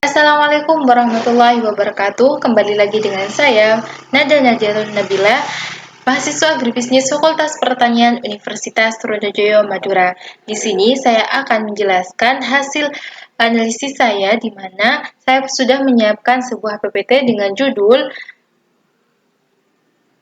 Assalamualaikum warahmatullahi wabarakatuh. Kembali lagi dengan saya, Nada Najarun Nabila, mahasiswa Agribisnis Fakultas Pertanian Universitas Trunojoyo Madura. Di sini saya akan menjelaskan hasil analisis saya di mana saya sudah menyiapkan sebuah PPT dengan judul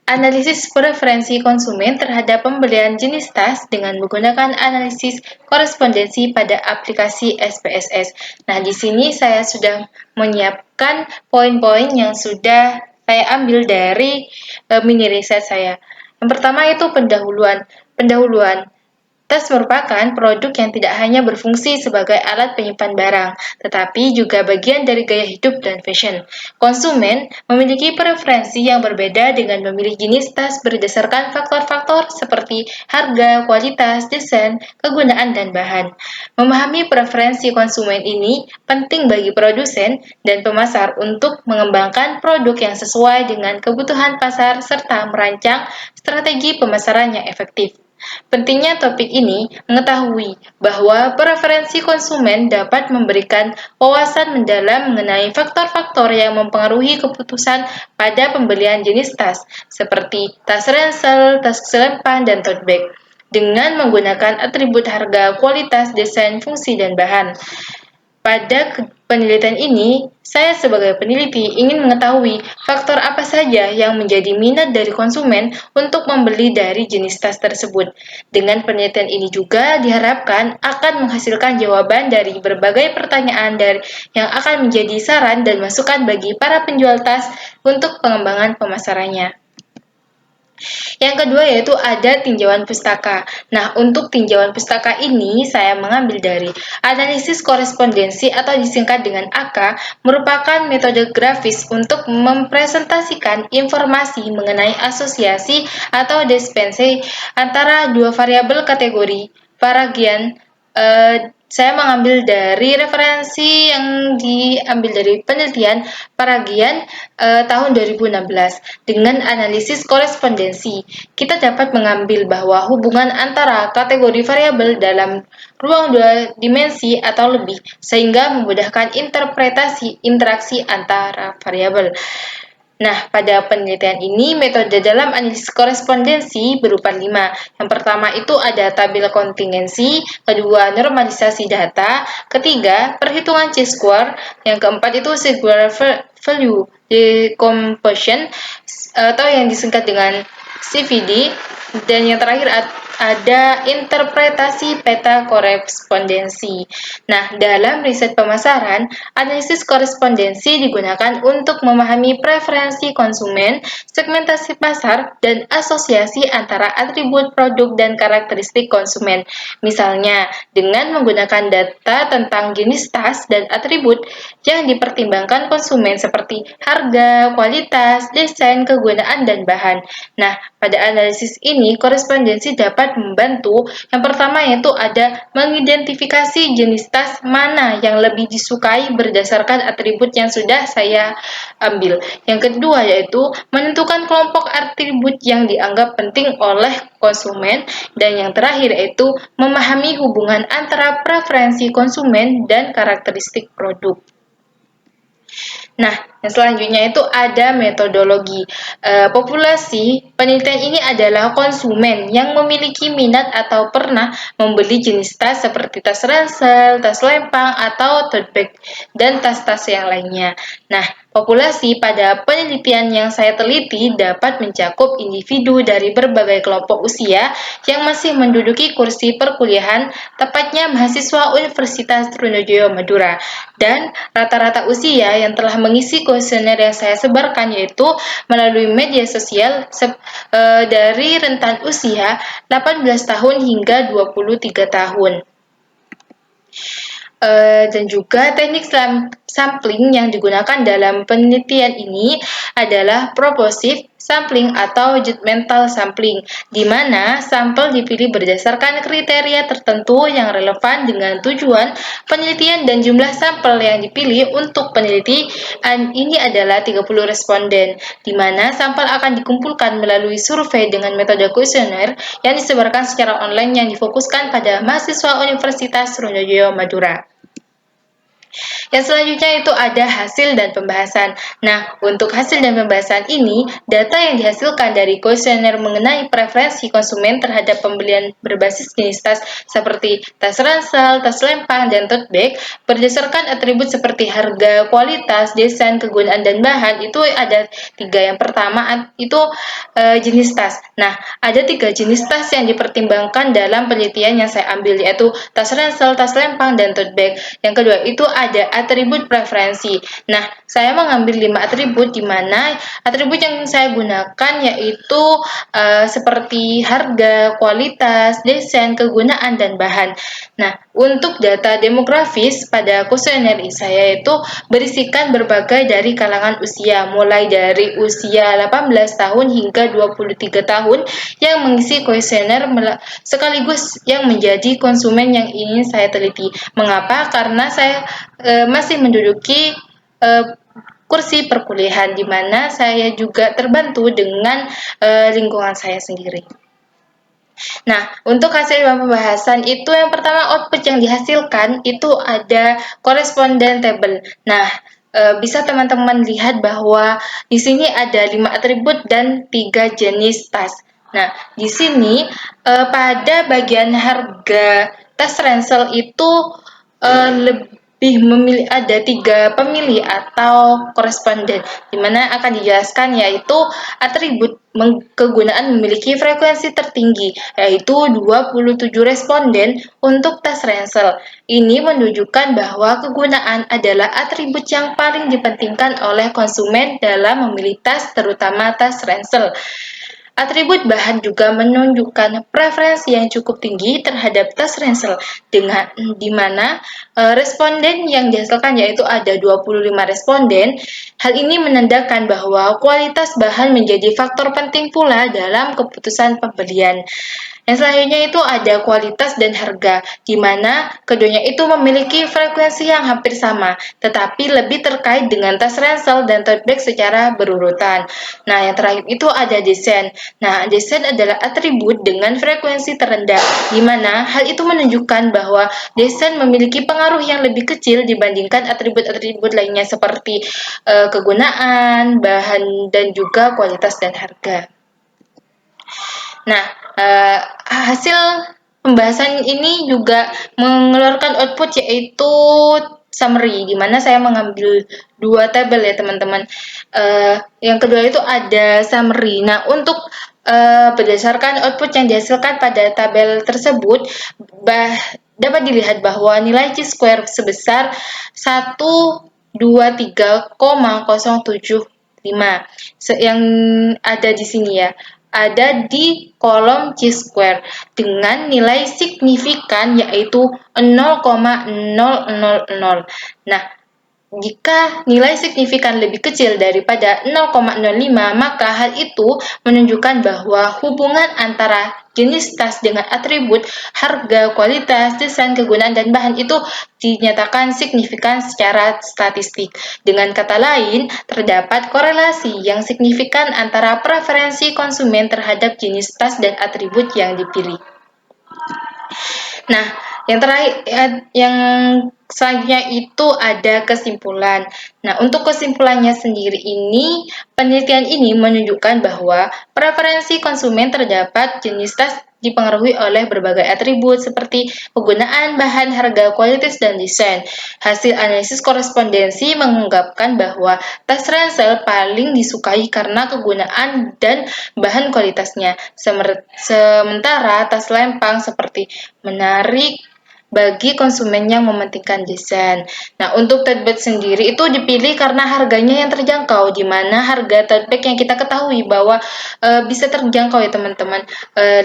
Analisis preferensi konsumen terhadap pembelian jenis tas dengan menggunakan analisis korespondensi pada aplikasi SPSS. Nah, di sini saya sudah menyiapkan poin-poin yang sudah saya ambil dari mini riset saya. Yang pertama itu pendahuluan. Tas merupakan produk yang tidak hanya berfungsi sebagai alat penyimpan barang, tetapi juga bagian dari gaya hidup dan fashion. Konsumen memiliki preferensi yang berbeda dengan memilih jenis tas berdasarkan faktor-faktor seperti harga, kualitas, desain, kegunaan, dan bahan. Memahami preferensi konsumen ini penting bagi produsen dan pemasar untuk mengembangkan produk yang sesuai dengan kebutuhan pasar serta merancang strategi pemasaran yang efektif. Pentingnya topik ini mengetahui bahwa preferensi konsumen dapat memberikan wawasan mendalam mengenai faktor-faktor yang mempengaruhi keputusan pada pembelian jenis tas, seperti tas ransel, tas selempang, dan tote bag, dengan menggunakan atribut harga, kualitas, desain, fungsi, dan bahan. Pada penelitian ini, saya sebagai peneliti ingin mengetahui faktor apa saja yang menjadi minat dari konsumen untuk membeli dari jenis tas tersebut. Dengan penelitian ini juga diharapkan akan menghasilkan jawaban dari berbagai pertanyaan yang akan menjadi saran dan masukan bagi para penjual tas untuk pengembangan pemasarannya. Yang kedua yaitu ada tinjauan pustaka. Nah, untuk tinjauan pustaka ini saya mengambil dari analisis korespondensi atau disingkat dengan AK, merupakan metode grafis untuk mempresentasikan informasi mengenai asosiasi atau dispensi antara dua variabel kategori paragian. Saya mengambil dari referensi yang diambil dari penelitian Paragian tahun 2016. Dengan analisis korespondensi, kita dapat mengambil bahwa hubungan antara kategori variabel dalam ruang dua dimensi atau lebih, sehingga memudahkan interpretasi interaksi antara variabel. Nah, pada penelitian ini, metode dalam analisis korespondensi berupa 5. Yang pertama itu ada tabel kontingensi, kedua normalisasi data, ketiga perhitungan chi-square, yang keempat itu singular value decomposition atau yang disingkat dengan CVD, dan yang terakhir ada interpretasi peta korespondensi. Nah, dalam riset pemasaran, analisis korespondensi digunakan untuk memahami preferensi konsumen, segmentasi pasar, dan asosiasi antara atribut produk dan karakteristik konsumen. Misalnya, dengan menggunakan data tentang jenis tas dan atribut yang dipertimbangkan konsumen seperti harga, kualitas, desain, kegunaan, dan bahan. Nah, pada analisis ini, korespondensi dapat membantu. Yang pertama yaitu ada mengidentifikasi jenis tas mana yang lebih disukai berdasarkan atribut yang sudah saya ambil. Yang kedua yaitu menentukan kelompok atribut yang dianggap penting oleh konsumen. Dan yang terakhir yaitu memahami hubungan antara preferensi konsumen dan karakteristik produk. Nah, yang selanjutnya itu ada metodologi. Populasi penelitian ini adalah konsumen yang memiliki minat atau pernah membeli jenis tas seperti tas ransel, tas lempang, atau tote bag, dan tas-tas yang lainnya. Nah, populasi pada penelitian yang saya teliti dapat mencakup individu dari berbagai kelompok usia yang masih menduduki kursi perkuliahan, tepatnya mahasiswa Universitas Trunojoyo Madura, dan rata-rata usia yang telah mengisi kuesioner yang saya sebarkan yaitu melalui media sosial dari rentan usia 18 tahun hingga 23 tahun. Dan juga teknik sampling yang digunakan dalam penelitian ini adalah propositive sampling atau judgmental sampling, di mana sampel dipilih berdasarkan kriteria tertentu yang relevan dengan tujuan penelitian dan jumlah sampel yang dipilih untuk penelitian ini adalah 30 responden, di mana sampel akan dikumpulkan melalui survei dengan metode kuesioner yang disebarkan secara online yang difokuskan pada mahasiswa Universitas Sriwijaya Madura. Yang selanjutnya itu ada hasil dan pembahasan. Nah, untuk hasil dan pembahasan ini, data yang dihasilkan dari kuesioner mengenai preferensi konsumen terhadap pembelian berbasis jenis tas seperti tas ransel, tas lempang, dan tote bag berdasarkan atribut seperti harga, kualitas, desain, kegunaan, dan bahan. Itu ada 3. Yang pertama itu jenis tas. Nah, ada 3 jenis tas yang dipertimbangkan dalam penelitian yang saya ambil, yaitu tas ransel, tas lempang, dan tote bag. Yang kedua itu ada atribut preferensi. Nah, saya mengambil 5 atribut, di mana atribut yang saya gunakan yaitu seperti harga, kualitas, desain, kegunaan, dan bahan. Nah, untuk data demografis pada kuesioner saya itu berisikan berbagai dari kalangan usia, mulai dari usia 18 tahun hingga 23 tahun yang mengisi kuesioner sekaligus yang menjadi konsumen yang ingin saya teliti. Mengapa? Karena saya masih menduduki kursi perkuliahan, di mana saya juga terbantu dengan lingkungan saya sendiri. Nah, untuk hasil pembahasan itu yang pertama output yang dihasilkan itu ada koresponden table. Nah, bisa teman-teman lihat bahwa di sini ada 5 atribut dan 3 jenis tas. Nah, di sini pada bagian harga tas ransel itu lebih memilih, ada 3 pemilih atau koresponden, di mana akan dijelaskan yaitu atribut kegunaan memiliki frekuensi tertinggi, yaitu 27 responden untuk tas ransel. Ini menunjukkan bahwa kegunaan adalah atribut yang paling dipentingkan oleh konsumen dalam memilih tas, terutama tas ransel. Atribut bahan juga menunjukkan preferensi yang cukup tinggi terhadap tas ransel, dengan di mana responden yang dihasilkan yaitu ada 25 responden. Hal ini menandakan bahwa kualitas bahan menjadi faktor penting pula dalam keputusan pembelian. Yang selanjutnya itu ada kualitas dan harga, di mana keduanya itu memiliki frekuensi yang hampir sama, tetapi lebih terkait dengan tas ransel dan tote bag secara berurutan. Nah, yang terakhir itu ada desain. Nah, desain adalah atribut dengan frekuensi terendah, di mana hal itu menunjukkan bahwa desain memiliki pengaruh yang lebih kecil dibandingkan atribut-atribut lainnya seperti kegunaan, bahan, dan juga kualitas dan harga. Nah, hasil pembahasan ini juga mengeluarkan output yaitu summary, di mana saya mengambil 2 tabel ya teman-teman. Yang kedua itu ada summary. Nah, untuk berdasarkan output yang dihasilkan pada tabel tersebut, dapat dilihat bahwa nilai chi-square sebesar 123,075 yang ada di sini ya, ada di kolom chi-square dengan nilai signifikan yaitu 0,000. Nah, jika nilai signifikan lebih kecil daripada 0,05, maka hal itu menunjukkan bahwa hubungan antara jenis tas dengan atribut, harga, kualitas, desain, kegunaan, dan bahan itu dinyatakan signifikan secara statistik. Dengan kata lain, terdapat korelasi yang signifikan antara preferensi konsumen terhadap jenis tas dan atribut yang dipilih. Nah, yang terakhir, yang selanjutnya itu ada kesimpulan. Nah, untuk kesimpulannya sendiri ini, penelitian ini menunjukkan bahwa preferensi konsumen terdapat jenis tas dipengaruhi oleh berbagai atribut seperti kegunaan, bahan, harga, kualitas, dan desain. Hasil analisis korespondensi mengungkapkan bahwa tas ransel paling disukai karena kegunaan dan bahan kualitasnya. Sementara tas lempang seperti menarik, bagi konsumen yang mementingkan desain. Nah, untuk tote bag sendiri itu dipilih karena harganya yang terjangkau, di mana harga tote bag yang kita ketahui bahwa bisa terjangkau ya teman-teman,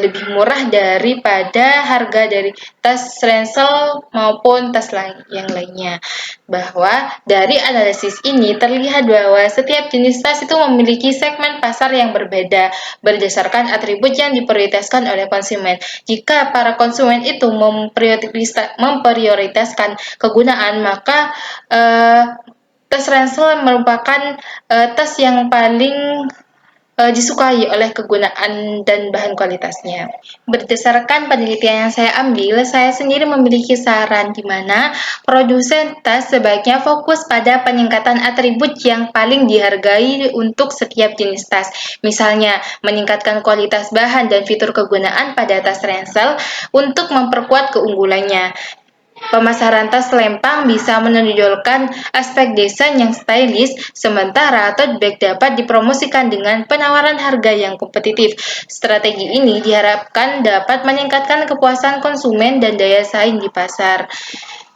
lebih murah daripada harga dari tas ransel maupun tas yang lainnya. Bahwa dari analisis ini terlihat bahwa setiap jenis tas itu memiliki segmen pasar yang berbeda berdasarkan atribut yang diprioritaskan oleh konsumen. Jika para konsumen itu memprioritaskan kegunaan, maka tas ransel merupakan tas yang paling disukai oleh kegunaan dan bahan kualitasnya. Berdasarkan penelitian yang saya ambil, saya sendiri memiliki saran di mana produsen tas sebaiknya fokus pada peningkatan atribut yang paling dihargai untuk setiap jenis tas. Misalnya, meningkatkan kualitas bahan dan fitur kegunaan pada tas ransel untuk memperkuat keunggulannya. Pemasaran tas lempang bisa menonjolkan aspek desain yang stylish, sementara tote bag dapat dipromosikan dengan penawaran harga yang kompetitif. Strategi ini diharapkan dapat meningkatkan kepuasan konsumen dan daya saing di pasar.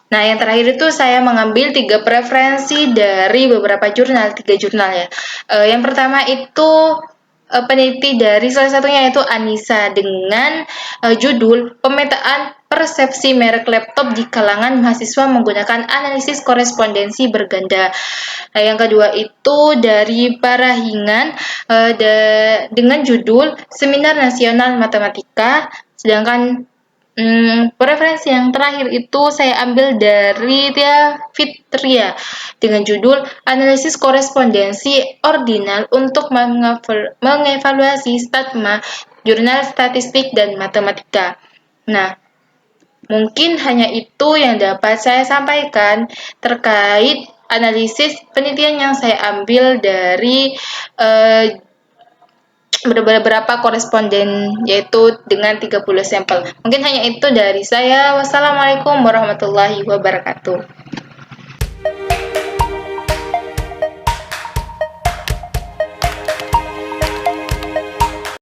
Nah, yang terakhir itu saya mengambil 3 preferensi dari beberapa jurnal, 3 jurnal ya. Yang pertama itu peneliti dari salah satunya yaitu Anissa dengan judul Pemetaan Persepsi Merek Laptop di Kalangan Mahasiswa Menggunakan Analisis Korespondensi Berganda. Nah, yang kedua itu dari Parahingan dengan judul Seminar Nasional Matematika. Sedangkan preferensi yang terakhir itu saya ambil dari Tia Fitria dengan judul Analisis Korespondensi Ordinal untuk mengevaluasi Statma, Jurnal Statistik dan Matematika. Nah, mungkin hanya itu yang dapat saya sampaikan terkait analisis penelitian yang saya ambil dari beberapa koresponden yaitu dengan 30 sampel. Mungkin hanya itu dari saya. Wassalamualaikum warahmatullahi wabarakatuh.